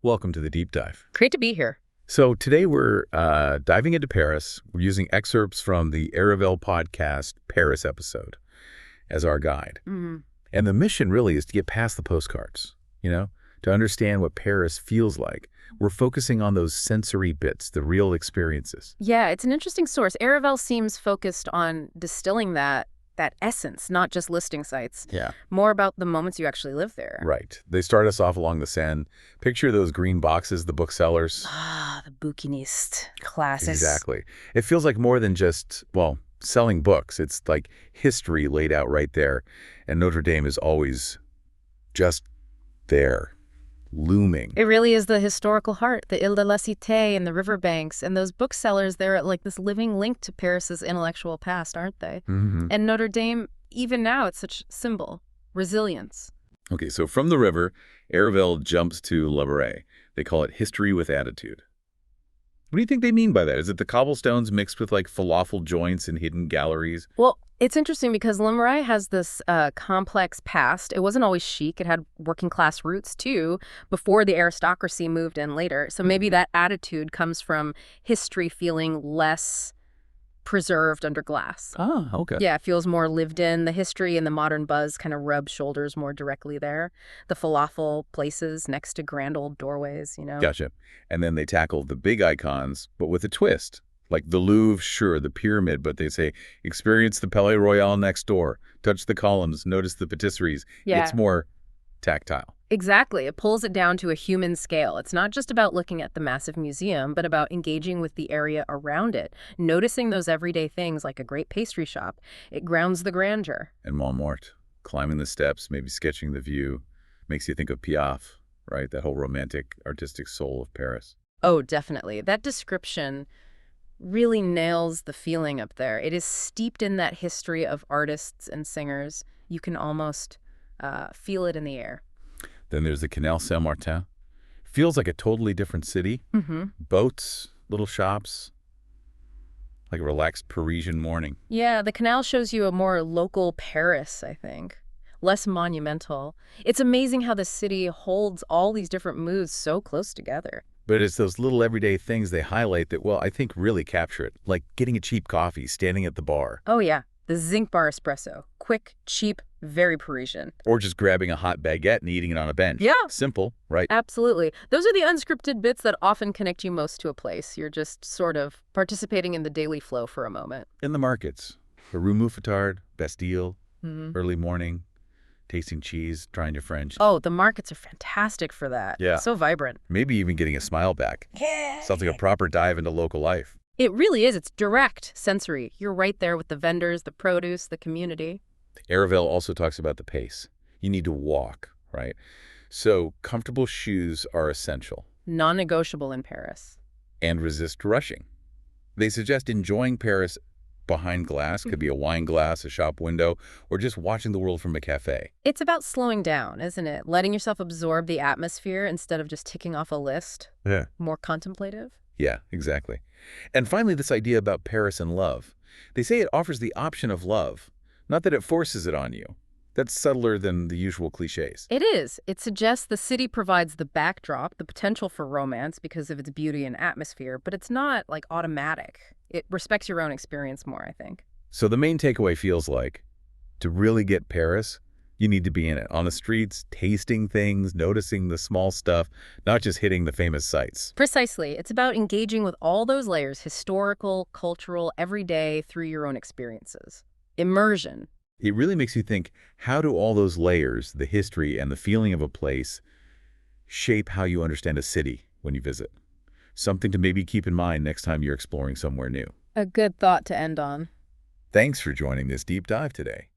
Welcome to the Deep Dive. Great to be here. So today we're diving into Paris. We're using excerpts from the Aravel podcast Paris episode as our guide. And the mission really is to get past the postcards, to understand what Paris feels like. We're focusing on those sensory bits, the real experiences. Yeah, it's an interesting source. Aravel seems focused on distilling that essence, not just listing sites. Yeah. More about the moments you actually live there. Right. They start us off along the Seine. Picture those green boxes, the booksellers. Ah, the bouquiniste. Classics. Exactly. It feels like more than just, selling books. It's like history laid out right there. And Notre Dame is always just there, looming. It really is the historical heart, the Ile de la Cité and the riverbanks. And those booksellers, they're like this living link to Paris's intellectual past, aren't they? And Notre Dame, even now, it's such a symbol. Resilience. Okay, so from the river, Aravel jumps to Le Marais. They call it history with attitude. What do you think they mean by that? Is it the cobblestones mixed with like falafel joints and hidden galleries? Well, it's interesting because Le Marais has this complex past. It wasn't always chic. It had working class roots too, before the aristocracy moved in later. So maybe that attitude comes from history feeling less preserved under glass. Ah, okay. Yeah, it feels more lived in. The history and the modern buzz kind of rub shoulders more directly there. The falafel places next to grand old doorways, Gotcha. And then they tackle the big icons, but with a twist. Like the Louvre, sure, the pyramid, but they say, experience the Palais Royal next door. Touch the columns, notice the patisseries. Yeah. It's more tactile. Exactly. It pulls it down to a human scale. It's not just about looking at the massive museum, but about engaging with the area around it, noticing those everyday things like a great pastry shop. It grounds the grandeur. And Montmartre, climbing the steps, maybe sketching the view, makes you think of Piaf, right? That whole romantic, artistic soul of Paris. Oh, definitely. That description really nails the feeling up there. It is steeped in that history of artists and singers. You can almost feel it in the air. Then there's the Canal Saint-Martin. Feels like a totally different city. Boats, little shops, like a relaxed Parisian morning. Yeah, the canal shows you a more local Paris, I think. Less monumental. It's amazing how the city holds all these different moods so close together. But it's those little everyday things they highlight that, I think really capture it. Like getting a cheap coffee, standing at the bar. Oh, yeah. The zinc bar espresso. Quick, cheap, very Parisian. Or just grabbing a hot baguette and eating it on a bench. Yeah. Simple, right? Absolutely. Those are the unscripted bits that often connect you most to a place. You're just sort of participating in the daily flow for a moment. In the markets. The Rue Mouffetard, Bastille, early morning, tasting cheese, trying your French. Oh, the markets are fantastic for that. Yeah. So vibrant. Maybe even getting a smile back. Yeah. Sounds like a proper dive into local life. It really is. It's direct, sensory. You're right there with the vendors, the produce, the community. Aravel also talks about the pace. You need to walk, right? So comfortable shoes are essential. Non-negotiable in Paris. And resist rushing. They suggest enjoying Paris behind glass. Could be a wine glass, a shop window, or just watching the world from a cafe. It's about slowing down, isn't it? Letting yourself absorb the atmosphere instead of just ticking off a list. Yeah. More contemplative. Yeah, exactly. And finally, this idea about Paris and love. They say it offers the option of love, not that it forces it on you. That's subtler than the usual cliches. It is. It suggests the city provides the backdrop, the potential for romance because of its beauty and atmosphere, but it's not like automatic. It respects your own experience more, I think. So the main takeaway feels like, to really get Paris, you need to be in it, on the streets, tasting things, noticing the small stuff, not just hitting the famous sites. Precisely. It's about engaging with all those layers, historical, cultural, everyday, through your own experiences. Immersion. It really makes you think, how do all those layers, the history and the feeling of a place, shape how you understand a city when you visit? Something to maybe keep in mind next time you're exploring somewhere new. A good thought to end on. Thanks for joining this deep dive today.